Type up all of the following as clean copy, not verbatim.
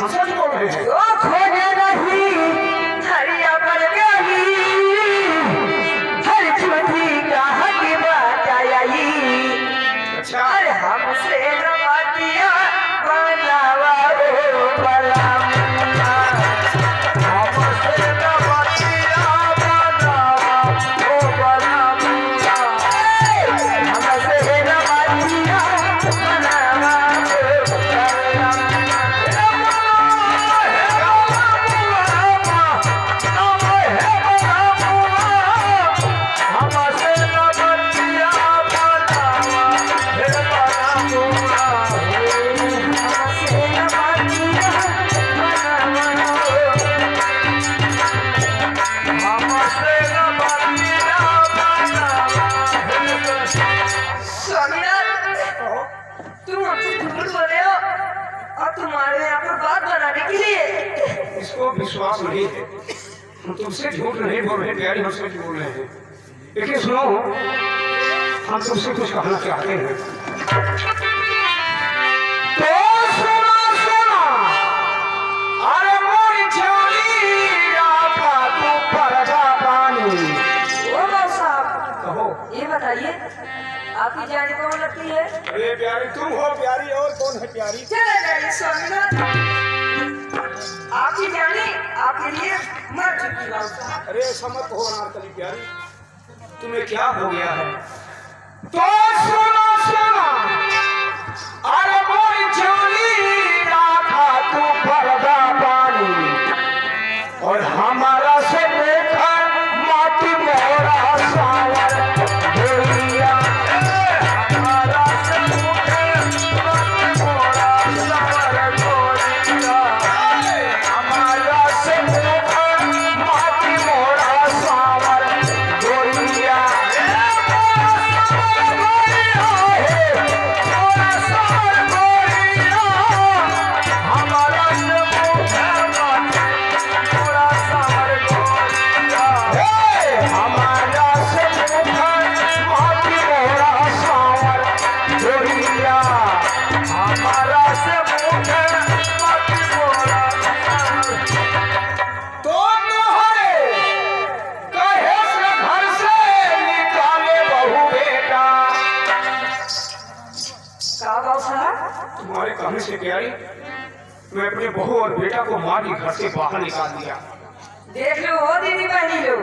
हाँ सच बोल रहे हैं। ओ खोजे नहीं हरिया पर गई हर छुट्टी का हक बताई। अच्छा अरे हमसे नवातिया बनावा ओ बलाम हमसे नवातिया बनावा ओ बलाम हमसे नवातिया बनावा ओ बलाम। तुम्हारे यहाँ पर बात बनाने के लिए इसको विश्वास नहीं है। हम तुमसे झूठ नहीं बोल रहे प्यारी, हम सच बोल रहे हैं। लेकिन सुनो, हम तुमसे कुछ कहना चाहते हैं। तो सुनो सुनो, अरे मोरी जानी रापा तू परदा पानी। ओ बाबू साहब कहो। ये बताइए आपकी जान कौन लगती है? अरे प्यारी तुम हो प्यारी, और कौन है प्यारी? चले जाइए स्वामीनाथ, आपकी जानी आपके लिए मर चुकी बाबू साहब। अरे समझ हो अनारकली प्यारी, तुम्हें क्या हो गया है? तो सुनो सुनो, अरे मोरी जानी राखा तू पर्दा पानी, और हमारा से लेकर माटी मोरा सावर गोरिया, हमारा से लेकर माटी मोरा सावर गोरिया, हमारा से लेकर माटी मोरा सावर गोरिया। तुम्हारे कहने से प्यारी, मैं अपने बहू और बेटा को मार के घर से बाहर निकाल दिया। देख लो हो दीदी बहनी लोग,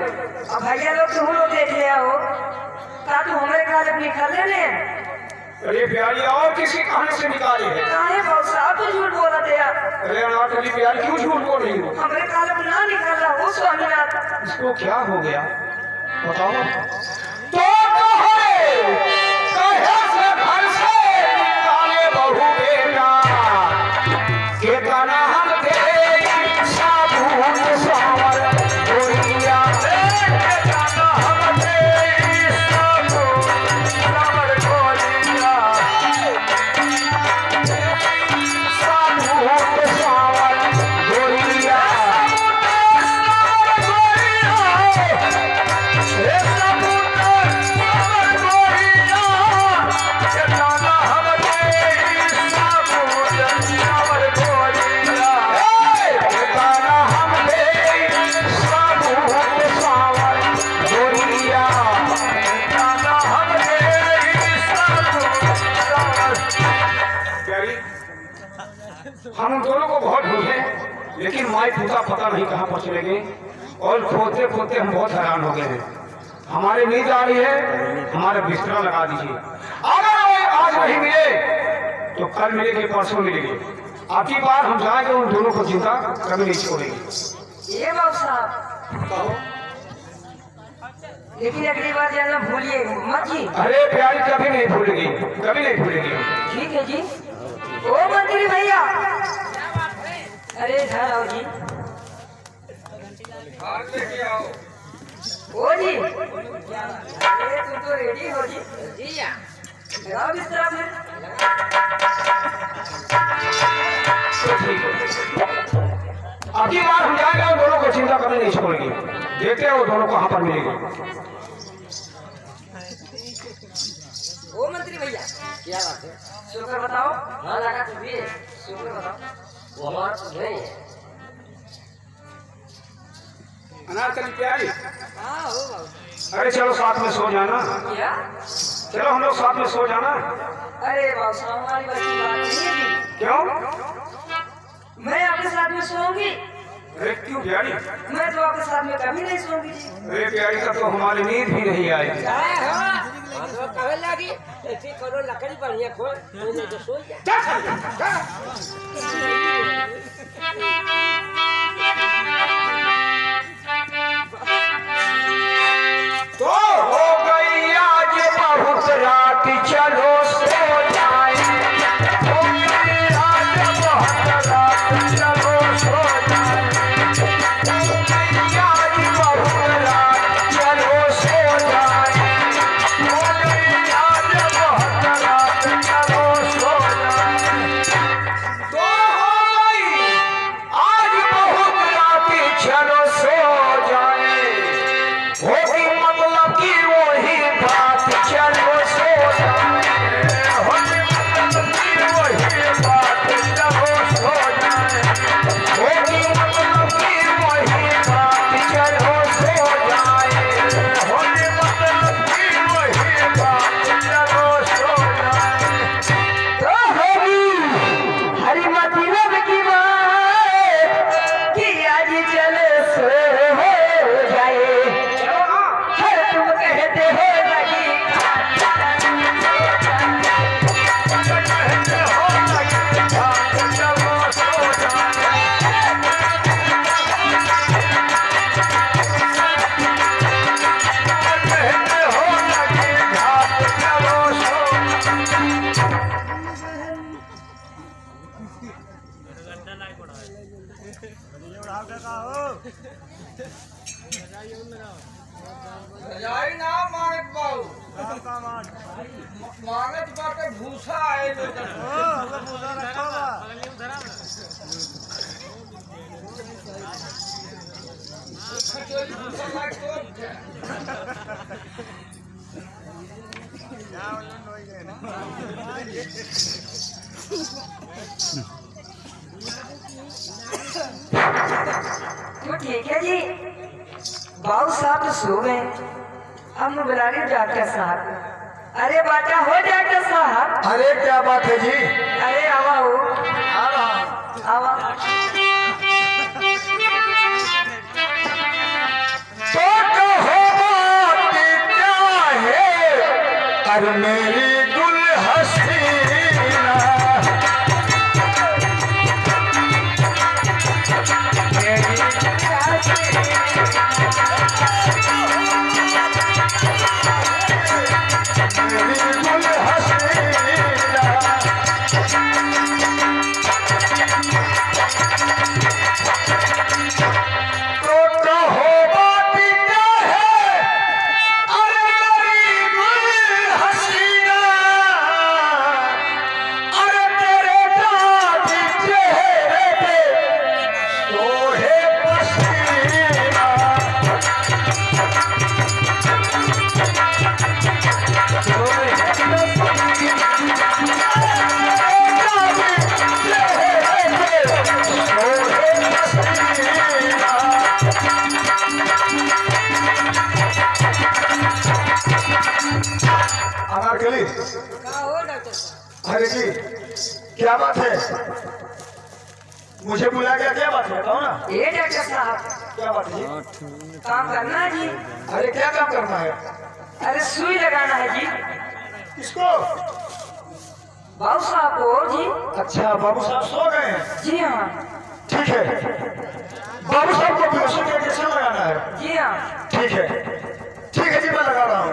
अब भैया लोग तुम लोग देख लिया हो का तू हमारे काल अपनी कर लेने। अरे प्यारी, और किसी कहने से निकाले है? काहे बाबू साहब तू झूठ बोला थे यार? अरे अनारकली प्यारी, क्यों झूठ बोल रही हो? हमारे काल अपना निकाला हो स्वामीनाथ। इसको क्या हो गया बताओ। तो कहे से घर से निकाले बहू बेटा, के गाना हम दे साबुन सावर गोरिया, के गाना हम दे साबुन सावर गोरिया, साबुन सावर गोरिया, हम दोनों को बहुत ढूंढे, लेकिन माई पिता पता नहीं कहाँ पर चले गए, और खोदते खोदते हम बहुत हैरान हो गए हैं। हमारी नींद आ रही है, हमारा बिस्तरा लगा दीजिए। अगर वो आज नहीं मिले तो कल मिलेंगे, परसों मिलेंगे। आपकी बार हम जाएंगे, उन दोनों को जिंदा कभी नहीं छोड़ेंगे। ये बाबू साहब कहो। लेकिन अगली बार जाना भूलिए मत जी। अरे प्यारी, कभी नहीं भूलेगी, कभी नहीं भूलेगी। ठीक है जी। ओ मंत्री भैया, अरे इधर आओ जी। ओ जी, अरे तुम तो रेडी हो जी? जी या लगाओ बिस्तरा फिर। तो ठीक है, अगली बार हम जाएंगे, उन दोनों को चिंता करने नहीं छोड़ेंगे। देखते हैं वो दोनों कहाँ पर मिलेंगे। ओ मंत्री भैया, क्या बात है? शुक्र बताओ। हाँ लगा तो भी शुक्र बताओ। वो हमारा कुछ नहीं है। अनारकली प्यारी, हाँ हो बाबू। अरे चलो साथ में सो जाना, क्या? चलो हम लोग साथ में सो जाना। अरे बाबू साहब हमारी बस की बात नहीं है जी। क्यों? मैं आपके साथ में सोऊंगी? अरे क्यों प्यारी? मैं तो आपके साथ में कभी नहीं सोऊंगी जी। अरे प्यारी तब तो हमारी नींद भी नहीं आएगी। हम लोग कहे लगी ऐसी करो लकड़ी बढ़िया खोल नहीं तो सो जा। तो हो गई आज बहुत रात, चलो सो जाए। हो गई आज बहुत रात, चलो सो जाए। हो गई आज बहुत रात, चलो सो जाए। हो गई आज बहुत रात, चलो सो जाए। तो हो गई आज बहुत रात, चलो सो जाए। होगी मतलब की वही बात, चलो सो जाए। होगी मतलब की वही बात, चलो सो जाए। होगी मतलब की वही बात, चलो सो जाए। होगी मतलब की वही बात, चलो सो जाए। तो होगी हरी मतलब की बात कि आज चले सो जाए। तुम कहते हो लगी कहते हो लगी चलो सो जाए। कहते हो लगी चलो सो रजाई ना मांगत बाबू मांगत बाटे भूसा आए तो ठीक है जी। बाबू साहब तो सो गए। अब मैं बुला रही हूँ डॉक्टर साहब। अरे बाटा हो डॉक्टर साहब। अरे क्या बात है जी? अरे आवा हो आ रहा हूं। आवा। तो कहो बात क्या है, अरे मेरी गुल हसीना। मेरी गुल हसीना। तो कहो बात क्या है, अरे मेरी गुल हसीना। अरे तेरे दाग चेहरे पे सोहे पसीना। अनारकली, कहा हो डॉक्टर साहब। अरे जी क्या बात है? मुझे बुला गया, क्या बात है बताओ ना। ये डॉक्टर साहब क्या बात है जी? काम करना है जी। अरे क्या काम करना है? अरे सुई लगाना है जी। किसको? बाबू साहब को जी। अच्छा बाबू साहब सो गए हैं। जी हाँ ठीक है, बाबू साहब को बेहोशी का इंजेक्शन लगाना है। जी हाँ। ठीक है जी, मैं लगा रहा हूँ।